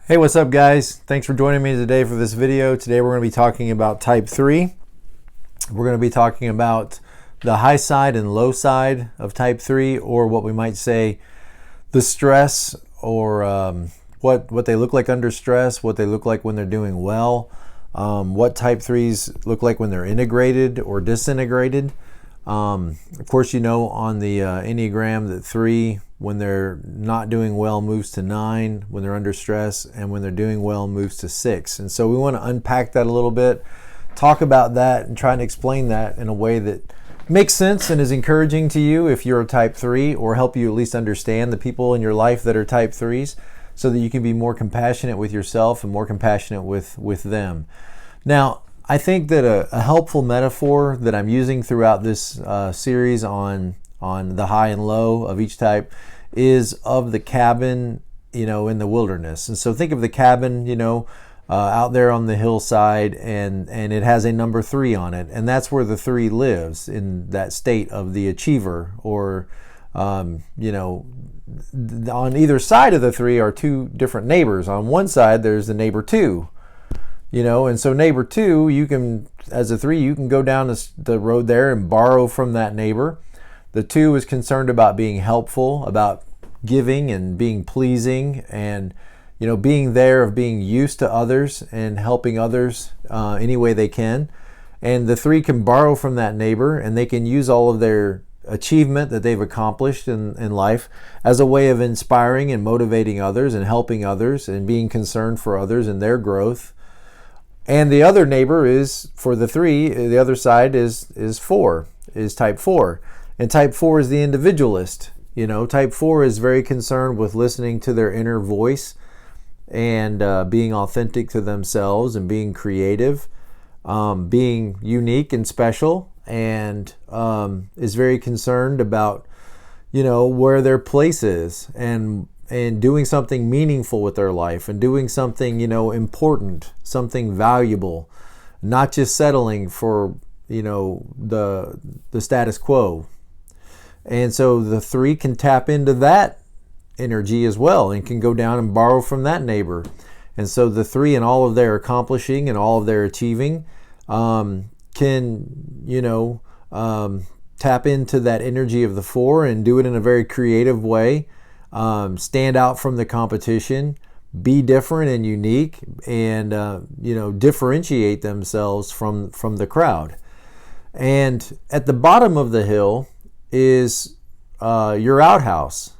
Hey, what's up guys? Thanks for joining me today for this video. Today we're going to be talking about type 3. We're going to be talking about the high side and low side of type 3, or what we might say the stress, or what they look like under stress, what they look like when they're doing well, what type 3s look like when they're integrated or disintegrated. Of course, you know on the Enneagram that 3, when they're not doing well, moves to 9 when they're under stress, and when they're doing well, moves to 6. And so we want to unpack that a little bit, talk about that, and try and explain that in a way that makes sense and is encouraging to you if you're a type 3, or help you at least understand the people in your life that are type 3s, so that you can be more compassionate with yourself and more compassionate with them. Now, I think that a helpful metaphor that I'm using throughout this series on the high and low of each type is of the cabin, in the wilderness. And so think of the cabin, out there on the hillside, and it has a number 3 on it, and that's where the 3 lives, in that state of the achiever, or on either side of the 3 are 2 different neighbors. On one side there's the neighbor 2. And so neighbor 2, you can, as a 3, you can go down the road there and borrow from that neighbor. The 2 is concerned about being helpful, about giving and being pleasing, and being there, of being used to others and helping others any way they can. And the 3 can borrow from that neighbor, and they can use all of their achievement that they've accomplished in life as a way of inspiring and motivating others and helping others and being concerned for others and their growth. And the other neighbor is, for the 3, the other side is type 4. And type 4 is the individualist. Type 4 is very concerned with listening to their inner voice and being authentic to themselves and being creative, being unique and special, and is very concerned about, where their place is, and doing something meaningful with their life, and doing something, important, something valuable, not just settling for, the status quo. And so the 3 can tap into that energy as well, and can go down and borrow from that neighbor. And so the 3, in all of their accomplishing and all of their achieving, can, tap into that energy of the 4 and do it in a very creative way. Stand out from the competition, be different and unique, and differentiate themselves from the crowd. And at the bottom of the hill is your outhouse,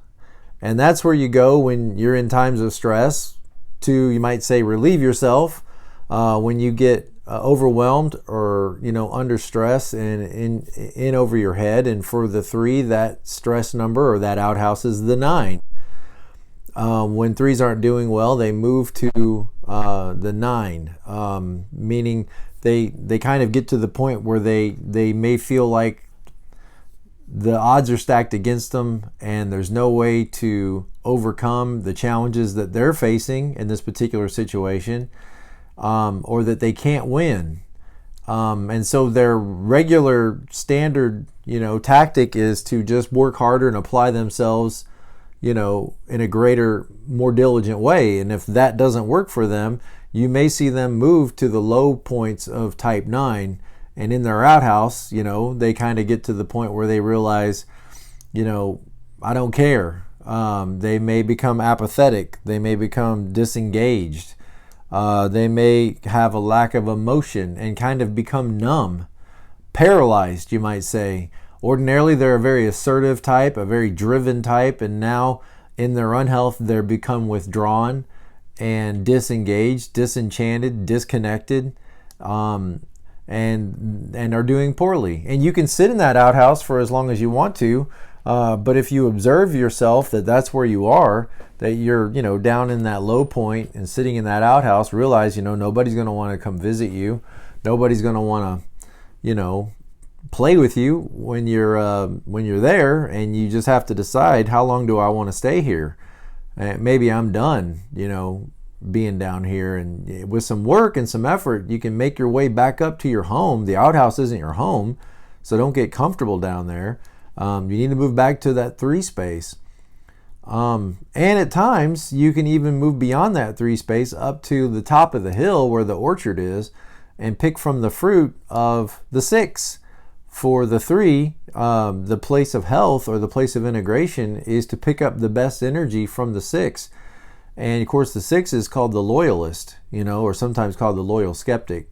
and that's where you go when you're in times of stress to, you might say, relieve yourself when you get overwhelmed or under stress and in over your head. And for the 3, that stress number, or that outhouse, is the 9. When 3s aren't doing well, they move to the 9, meaning they kind of get to the point where they may feel like the odds are stacked against them, and there's no way to overcome the challenges that they're facing in this particular situation, or that they can't win. And so their regular standard, tactic is to just work harder and apply themselves, in a greater, more diligent way. And if that doesn't work for them, you may see them move to the low points of type 9. And in their outhouse, they kind of get to the point where they realize, I don't care. They may become apathetic. They may become disengaged. They may have a lack of emotion and kind of become numb, paralyzed, you might say. Ordinarily, they're a very assertive type, a very driven type, and now in their unhealth, they're become withdrawn and disengaged, disenchanted, disconnected, and are doing poorly. And you can sit in that outhouse for as long as you want to, but if you observe yourself that that's where you are, that you're down in that low point and sitting in that outhouse, realize nobody's going to want to come visit you. Nobody's going to want to play with you when you're there, and you just have to decide, how long do I want to stay here? Maybe I'm done being down here. And with some work and some effort, you can make your way back up to your home. The outhouse isn't your home, so don't get comfortable down there. You need to move back to that 3 space. And at times, you can even move beyond that 3 space up to the top of the hill where the orchard is and pick from the fruit of the 6. For the 3, the place of health or the place of integration is to pick up the best energy from the 6. And of course, the 6 is called the loyalist, or sometimes called the loyal skeptic,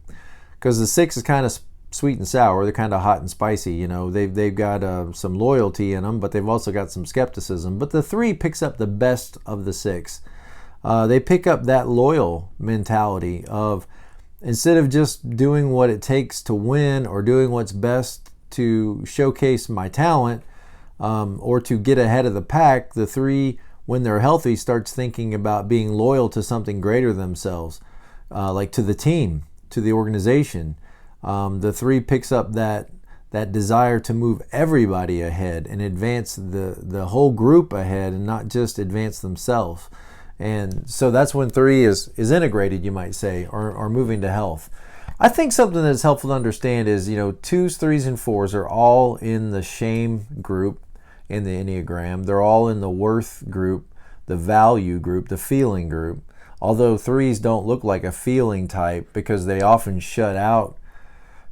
because the 6 is kind of sweet and sour. They're kind of hot and spicy. They've got some loyalty in them, but they've also got some skepticism. But the 3 picks up the best of the 6. They pick up that loyal mentality of, instead of just doing what it takes to win or doing what's best to showcase my talent or to get ahead of the pack, the 3, when they're healthy, starts thinking about being loyal to something greater than themselves, like to the team, to the organization. The 3 picks up that desire to move everybody ahead and advance the whole group ahead and not just advance themselves. And so that's when 3 is integrated, you might say, or moving to health. I think something that's helpful to understand is, 2s, 3s, and 4s are all in the shame group in the Enneagram. They're all in the worth group, the value group, the feeling group. Although 3s don't look like a feeling type because they often shut out.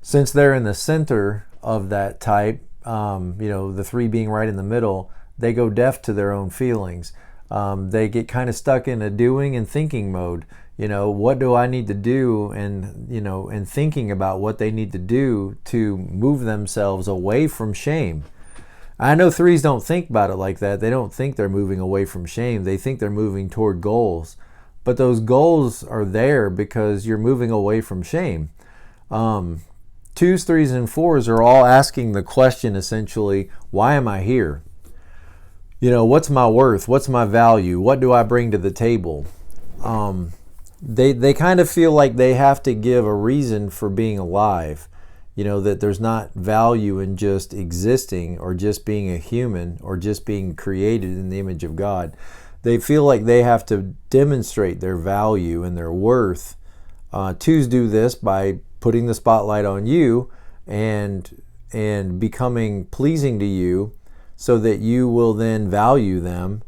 Since they're in the center of that type, the 3 being right in the middle, they go deaf to their own feelings. They get kind of stuck in a doing and thinking mode. What do I need to do? And thinking about what they need to do to move themselves away from shame. I know 3s don't think about it like that. They don't think they're moving away from shame. They think they're moving toward goals. But those goals are there because you're moving away from shame. 2s, 3s, and 4s are all asking the question, essentially, why am I here? What's my worth? What's my value? What do I bring to the table? They kind of feel like they have to give a reason for being alive. That there's not value in just existing or just being a human or just being created in the image of God. They feel like they have to demonstrate their value and their worth. 2s do this by putting the spotlight on you and becoming pleasing to you so that you will then value them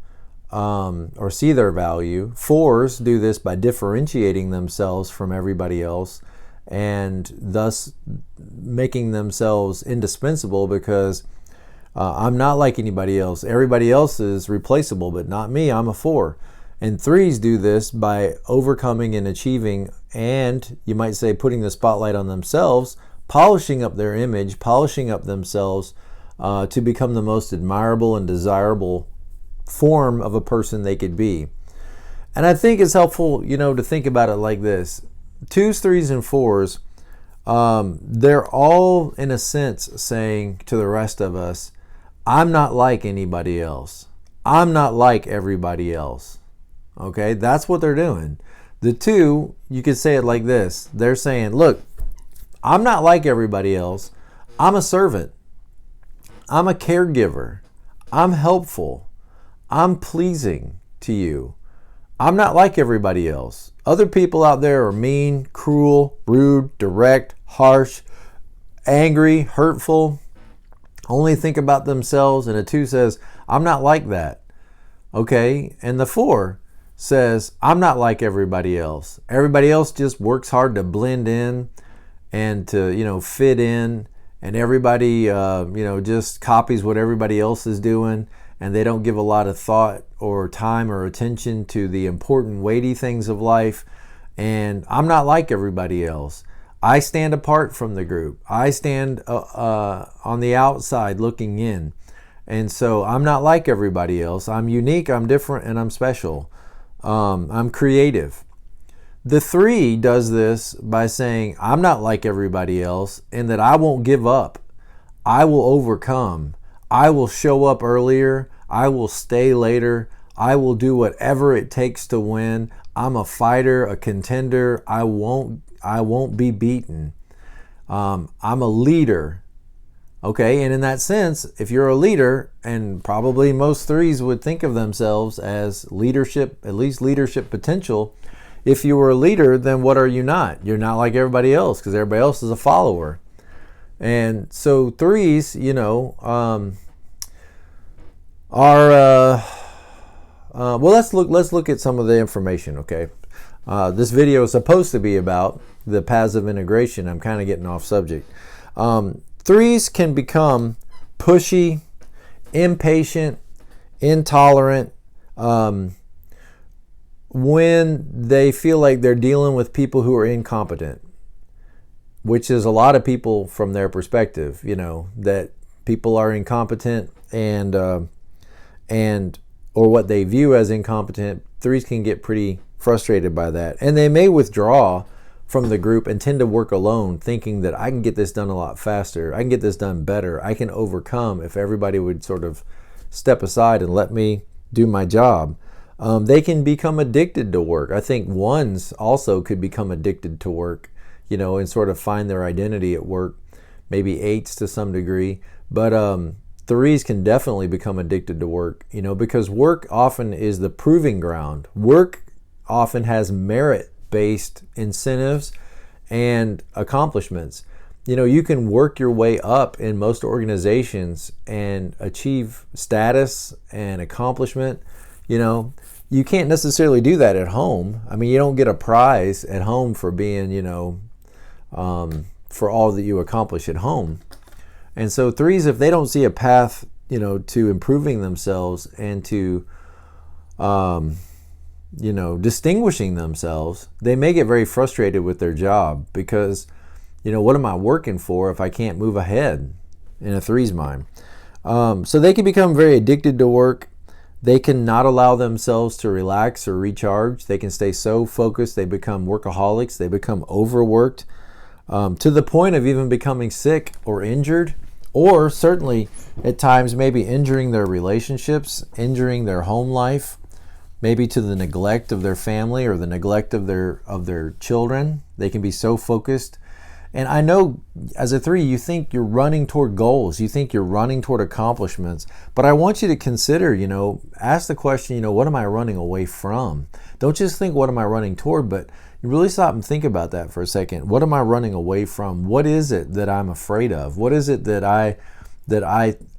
or see their value. 4s do this by differentiating themselves from everybody else and thus making themselves indispensable because I'm not like anybody else. Everybody else is replaceable, but not me. I'm a 4. And 3s do this by overcoming and achieving, and you might say putting the spotlight on themselves, polishing up their image, polishing up themselves to become the most admirable and desirable form of a person they could be. And I think it's helpful, to think about it like this. 2s, 3s, and 4s, they're all, in a sense, saying to the rest of us, I'm not like anybody else. I'm not like everybody else. Okay, that's what they're doing. The 2, you could say it like this. They're saying, look, I'm not like everybody else. I'm a servant. I'm a caregiver. I'm helpful. I'm pleasing to you. I'm not like everybody else. Other people out there are mean, cruel, rude, direct, harsh, angry, hurtful, only think about themselves. And a 2 says, I'm not like that. Okay, and the 4 says, I'm not like everybody else. Everybody else just works hard to blend in and to, fit in. And everybody, just copies what everybody else is doing. And they don't give a lot of thought or time or attention to the important, weighty things of life. And I'm not like everybody else. I stand apart from the group. I stand on the outside looking in. And so I'm not like everybody else. I'm unique, I'm different, and I'm special. I'm creative. The 3 does this by saying, I'm not like everybody else, and that I won't give up. I will overcome. I will show up earlier. I will stay later. I will do whatever it takes to win. I'm a fighter, a contender. I won't be beaten. I'm a leader. Okay, and in that sense, if you're a leader, and probably most 3s would think of themselves as leadership, at least leadership potential. If you were a leader, then what are you not? You're not like everybody else because everybody else is a follower. And so 3s, Well, let's look at some of the information, okay? This video is supposed to be about the paths of integration. I'm kind of getting off subject. Threes can become pushy, impatient, intolerant, when they feel like they're dealing with people who are incompetent, which is a lot of people from their perspective, that people are incompetent and or what they view as incompetent. Threes can get pretty frustrated by that, and they may withdraw from the group and tend to work alone, thinking that I can get this done a lot faster, I can get this done better, I can overcome if everybody would sort of step aside and let me do my job. They can become addicted to work. I think ones also could become addicted to work, and sort of find their identity at work. Maybe eights to some degree, but threes can definitely become addicted to work, because work often is the proving ground. Work often has merit-based incentives and accomplishments. You can work your way up in most organizations and achieve status and accomplishment. You can't necessarily do that at home. I mean, you don't get a prize at home for being, for all that you accomplish at home. And so threes, if they don't see a path, to improving themselves and to, distinguishing themselves, they may get very frustrated with their job because, what am I working for if I can't move ahead in a three's mind? So they can become very addicted to work. They can not allow themselves to relax or recharge. They can stay so focused, they become workaholics, they become overworked, to the point of even becoming sick or injured, or certainly at times maybe injuring their relationships, injuring their home life, maybe to the neglect of their family or the neglect of their children. They can be so focused. And I know as a three, you think you're running toward goals, you think you're running toward accomplishments, but I want you to consider, ask the question, what am I running away from? Don't just think, what am I running toward, but you really stop and think about that for a second. What am I running away from? What is it that I'm afraid of? What is it that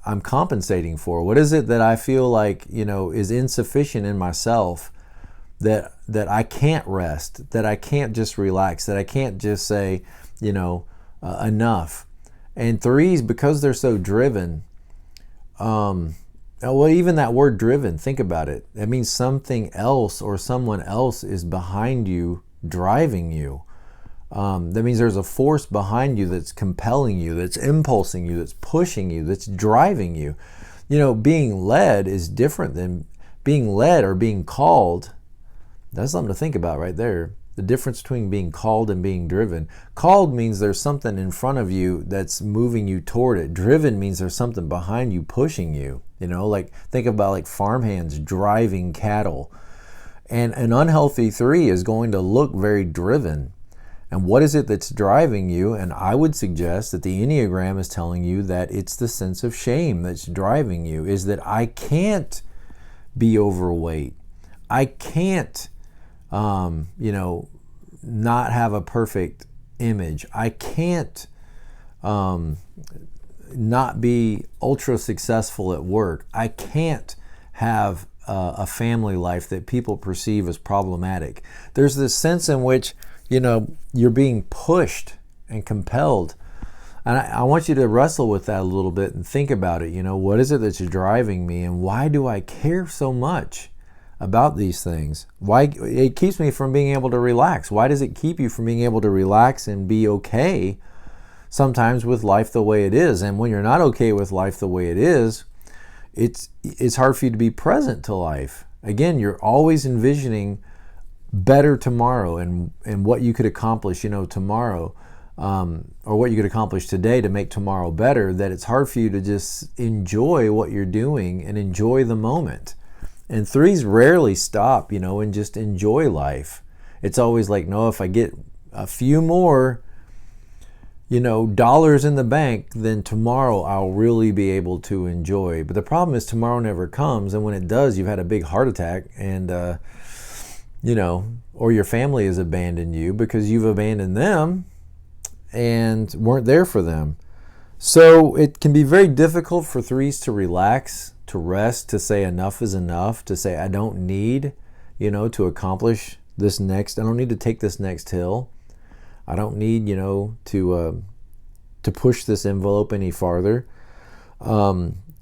I'm compensating for? What is it that I feel like, is insufficient in myself, that I can't rest, that I can't just relax, that I can't just say, enough. And threes, because they're so driven, even that word driven, think about it. That means something else or someone else is behind you, driving you. That means there's a force behind you that's compelling you, that's impulsing you, that's pushing you, that's driving you. Being led is different than being led or being called. That's something to think about right there. The difference between being called and being driven. Called means there's something in front of you that's moving you toward it. Driven means there's something behind you pushing you. Like think about like farmhands driving cattle. And an unhealthy three is going to look very driven. And what is it that's driving you? And I would suggest that the Enneagram is telling you that it's the sense of shame that's driving you, is that I can't be overweight. I can't not have a perfect image. I can't not be ultra successful at work. I can't have a family life that people perceive as problematic. There's this sense in which, you're being pushed and compelled. And I want you to wrestle with that a little bit and think about it. What is it that's driving me, and why do I care so much about these things? Why it keeps me from being able to relax? Why does it keep you from being able to relax and be okay sometimes with life the way it is? And when you're not okay with life the way it is, it's hard for you to be present to life. Again, you're always envisioning better tomorrow and what you could accomplish, tomorrow, or what you could accomplish today to make tomorrow better, that it's hard for you to just enjoy what you're doing and enjoy the moment. And threes rarely stop, and just enjoy life. It's always like, no, if I get a few more, dollars in the bank, then tomorrow I'll really be able to enjoy. But the problem is tomorrow never comes. And when it does, you've had a big heart attack and, or your family has abandoned you because you've abandoned them and weren't there for them. So it can be very difficult for threes to relax to rest, to say enough is enough, to say I don't need, to accomplish this next, I don't need to take this next hill. I don't need, to push this envelope any farther.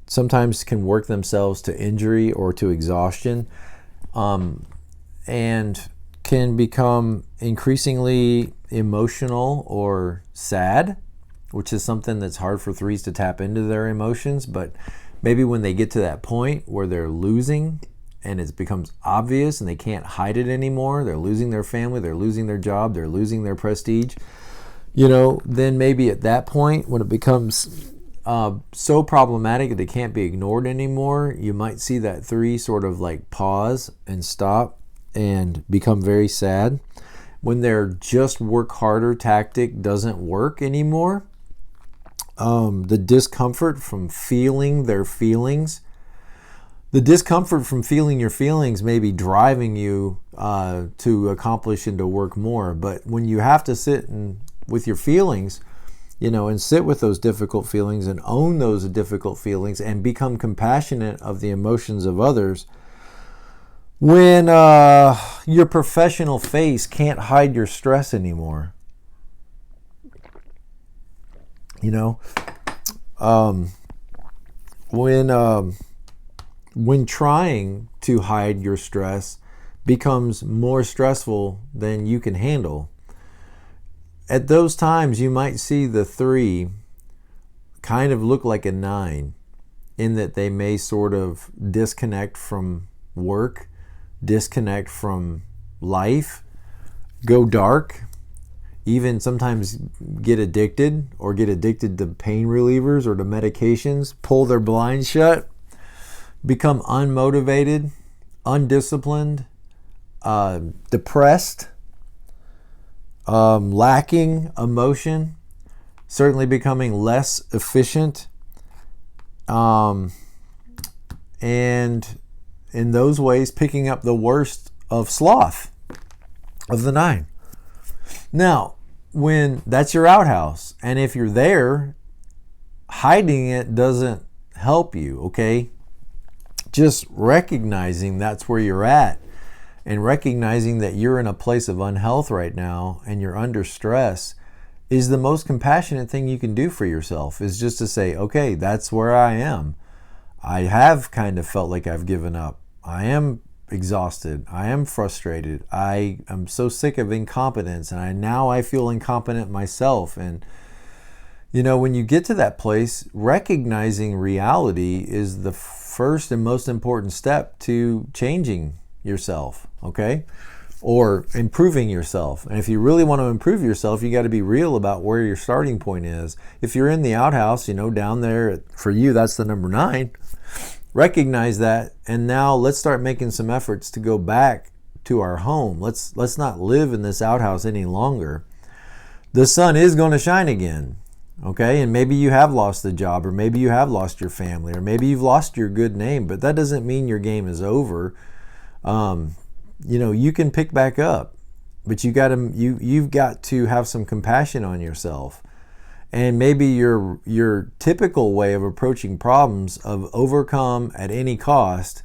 Sometimes can work themselves to injury or to exhaustion, and can become increasingly emotional or sad, which is something that's hard for threes to tap into their emotions. But maybe when they get to that point where they're losing and it becomes obvious and they can't hide it anymore, they're losing their family, they're losing their job, they're losing their prestige, then maybe at that point when it becomes so problematic that it can't be ignored anymore, you might see that three sort of like pause and stop and become very sad. When their just work harder tactic doesn't work anymore, the discomfort from feeling their feelings, the discomfort from feeling your feelings may be driving you to accomplish and to work more. But when you have to sit with your feelings, and sit with those difficult feelings and own those difficult feelings and become compassionate of the emotions of others, when your professional face can't hide your stress anymore, when trying to hide your stress becomes more stressful than you can handle, at those times you might see the three kind of look like a 9, in that they may sort of disconnect from work, disconnect from life, go dark, even sometimes get addicted to pain relievers or to medications, pull their blinds shut, become unmotivated, undisciplined, depressed, lacking emotion, certainly becoming less efficient, and in those ways picking up the worst of sloth of the 9. Now, when that's your outhouse, and if you're there, hiding it doesn't help you, okay? Just recognizing that's where you're at, and recognizing that you're in a place of unhealth right now and you're under stress is the most compassionate thing you can do for yourself, is just to say, okay, that's where I am. I have kind of felt like I've given up. I am exhausted. I am frustrated. I am so sick of incompetence, and now I feel incompetent myself. And when you get to that place, recognizing reality is the first and most important step to changing yourself, okay? Or improving yourself. And if you really want to improve yourself, you got to be real about where your starting point is. If you're in the outhouse, down there, for you, that's the number 9. Recognize that, and now let's start making some efforts to go back to our home. Let's not live in this outhouse any longer. The sun is going to shine again, okay? And maybe you have lost the job, or maybe you have lost your family, or maybe you've lost your good name, but that doesn't mean your game is over. You can pick back up, but you've got to have some compassion on yourself. And maybe your typical way of approaching problems, of overcome at any cost,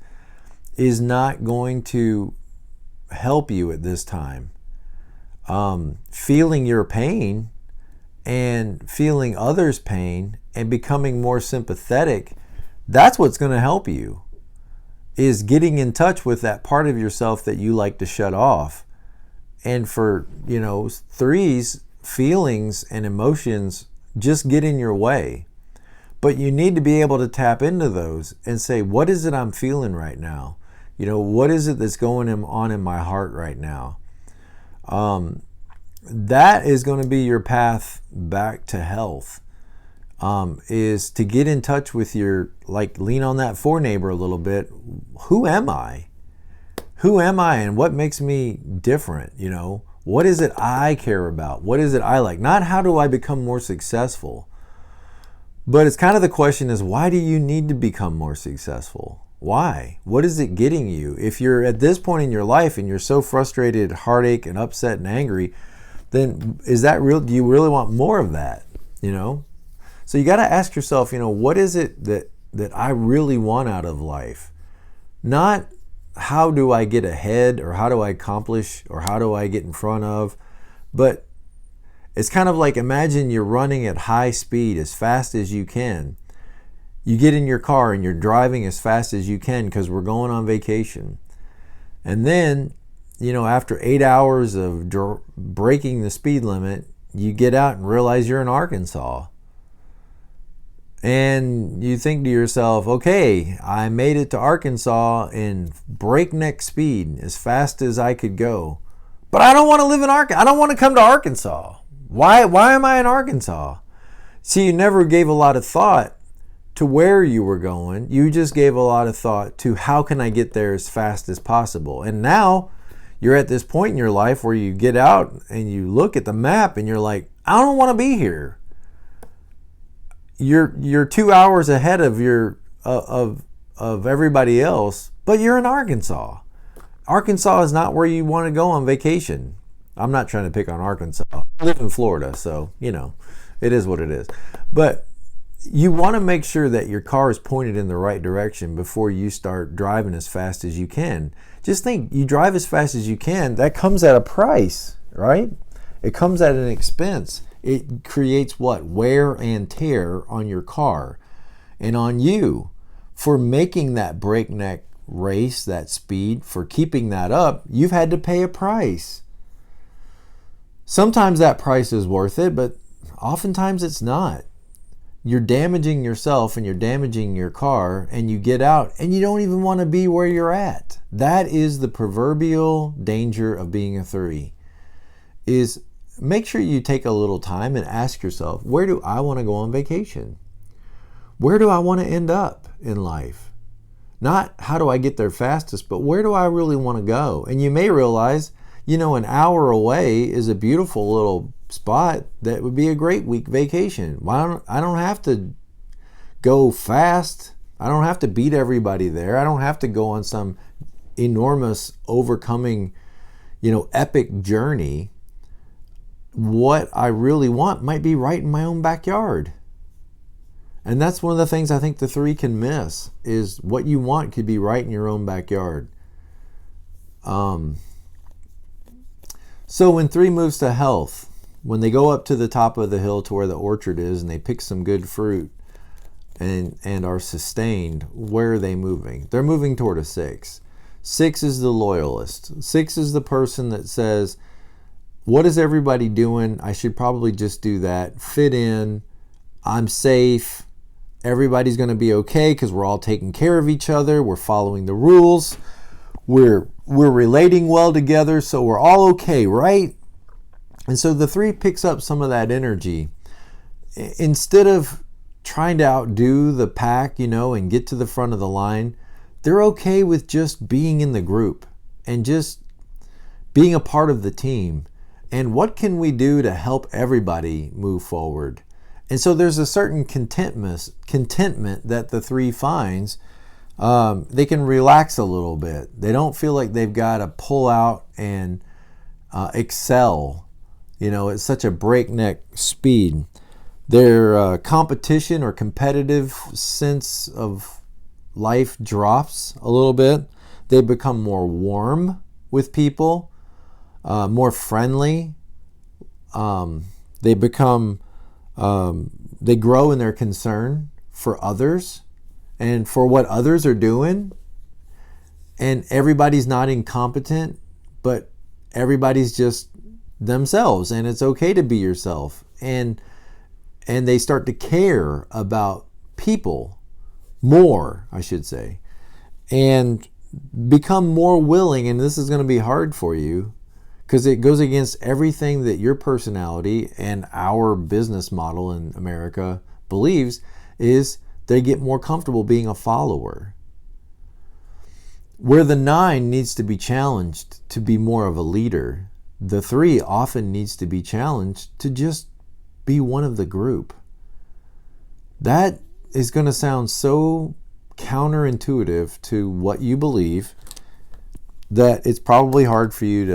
is not going to help you at this time. Feeling your pain and feeling others' pain and becoming more sympathetic, that's what's going to help you, is getting in touch with that part of yourself that you like to shut off. And for, threes, feelings and emotions just get in your way. But you need to be able to tap into those and say, what is it I'm feeling right now? What is it that's going on in my heart right now? That is going to be your path back to health, is to get in touch with lean on that 4 neighbor a little bit. Who am I? Who am I, and what makes me different? What is it I care about? What is it I like? Not how do I become more successful? But it's kind of the question is, why do you need to become more successful? Why? What is it getting you? If you're at this point in your life and you're so frustrated, heartache, and upset and angry, then is that real? Do you really want more of that? So you got to ask yourself, what is it that that I really want out of life. Not how do I get ahead, or how do I accomplish, or how do I get in front of, but it's kind of like, imagine you're running at high speed as fast as you can. You get in your car and you're driving as fast as you can because we're going on vacation. And then, after 8 hours of breaking the speed limit, you get out and realize you're in Arkansas. And you think to yourself, okay, I made it to Arkansas in breakneck speed, as fast as I could go. But I don't want to live in Arkansas. I don't want to come to Arkansas. Why am I in Arkansas? See, you never gave a lot of thought to where you were going. You just gave a lot of thought to how can I get there as fast as possible. And now you're at this point in your life where you get out and you look at the map and you're like, I don't want to be here. You're 2 hours ahead of of everybody else, but you're in Arkansas. Arkansas is not where you want to go on vacation. I'm not trying to pick on Arkansas. I live in Florida, so it is what it is. But you want to make sure that your car is pointed in the right direction before you start driving as fast as you can. Just think, you drive as fast as you can, that comes at a price, right? It comes at an expense. It creates what? Wear and tear on your car and on you for making that breakneck race, that speed, for keeping that up. You've had to pay a price. Sometimes that price is worth it, but oftentimes it's not. You're damaging yourself and you're damaging your car, and you get out and you don't even want to be where you're at. That is the proverbial danger of being a 3. Is make sure you take a little time and ask yourself, where do I want to go on vacation? Where do I want to end up in life? Not how do I get there fastest, but where do I really want to go? And you may realize, an hour away is a beautiful little spot that would be a great week vacation. I don't have to go fast. I don't have to beat everybody there. I don't have to go on some enormous overcoming, epic journey. What I really want might be right in my own backyard. And that's one of the things I think the 3 can miss, is what you want could be right in your own backyard. So when 3 moves to health, when they go up to the top of the hill to where the orchard is and they pick some good fruit and are sustained, where are they moving? They're moving toward a 6. 6 is the loyalist. 6 is the person that says, what is everybody doing? I should probably just do that. Fit in. I'm safe. Everybody's going to be okay because we're all taking care of each other. We're following the rules. We're relating well together, so we're all okay, right? And so the 3 picks up some of that energy. Instead of trying to outdo the pack, and get to the front of the line, they're okay with just being in the group and just being a part of the team. And what can we do to help everybody move forward? And so there's a certain contentment that the 3 finds. They can relax a little bit. They don't feel like they've got to pull out and excel, at such a breakneck speed. Their competition or competitive sense of life drops a little bit. They become more warm with people, more friendly. They grow in their concern for others and for what others are doing. And everybody's not incompetent, but everybody's just themselves, and it's okay to be yourself. And they start to care about people more, I should say, and become more willing. And this is going to be hard for you because it goes against everything that your personality and our business model in America believes, is they get more comfortable being a follower. Where the 9 needs to be challenged to be more of a leader, the 3 often needs to be challenged to just be one of the group. That is going to sound so counterintuitive to what you believe that it's probably hard for you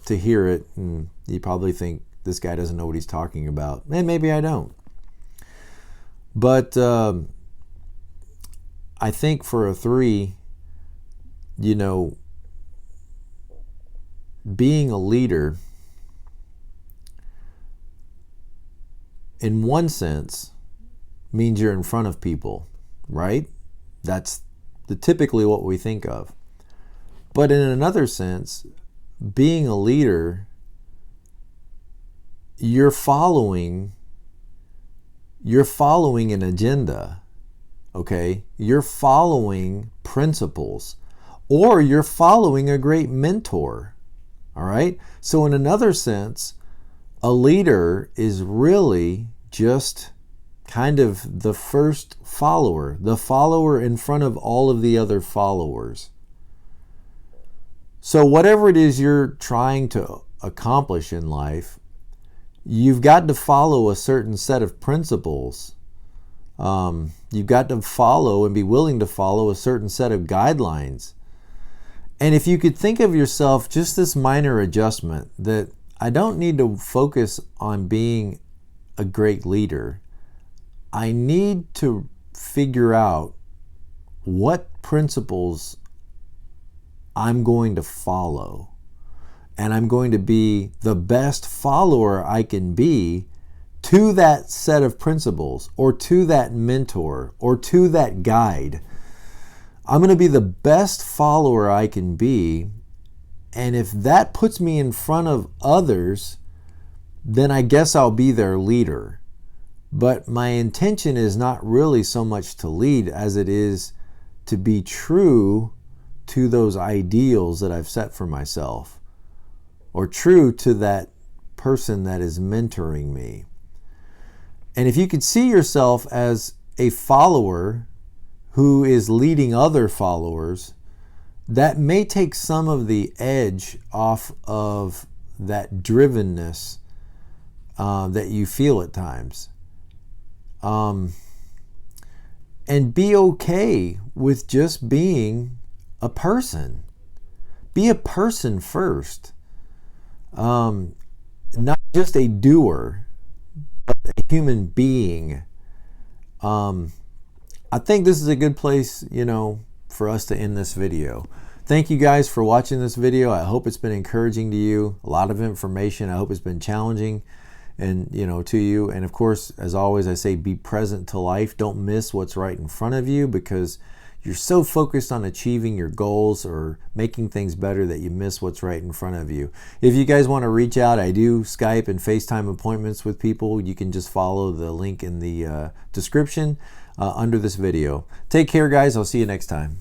to hear it, and you probably think this guy doesn't know what he's talking about. And maybe I don't. But I think for a 3, you know, being a leader, in one sense, means you're in front of people, right? That's typically what we think of. But in another sense, being a leader, you're following an agenda, okay? You're following principles, or you're following a great mentor, all right? So in another sense, a leader is really just kind of the first follower, the follower in front of all of the other followers. So whatever it is you're trying to accomplish in life, you've got to follow a certain set of principles. You've got to follow and be willing to follow a certain set of guidelines. And if you could think of yourself, just this minor adjustment, that I don't need to focus on being a great leader. I need to figure out what principles I'm going to follow. And I'm going to be the best follower I can be to that set of principles, or to that mentor, or to that guide. I'm going to be the best follower I can be. And if that puts me in front of others, then I guess I'll be their leader. But my intention is not really so much to lead as it is to be true to those ideals that I've set for myself, or true to that person that is mentoring me. And if you could see yourself as a follower who is leading other followers, that may take some of the edge off of that drivenness that you feel at times. And be okay with just being a person. Be a person first. Not just a doer, but a human being. I think this is a good place, for us to end this video. Thank you guys for watching this video. I hope it's been encouraging to you. A lot of information. I hope it's been challenging and to you. And of course, as always, I say be present to life. Don't miss what's right in front of you, because you're so focused on achieving your goals or making things better that you miss what's right in front of you. If you guys want to reach out, I do Skype and FaceTime appointments with people. You can just follow the link in the description under this video. Take care, guys. I'll see you next time.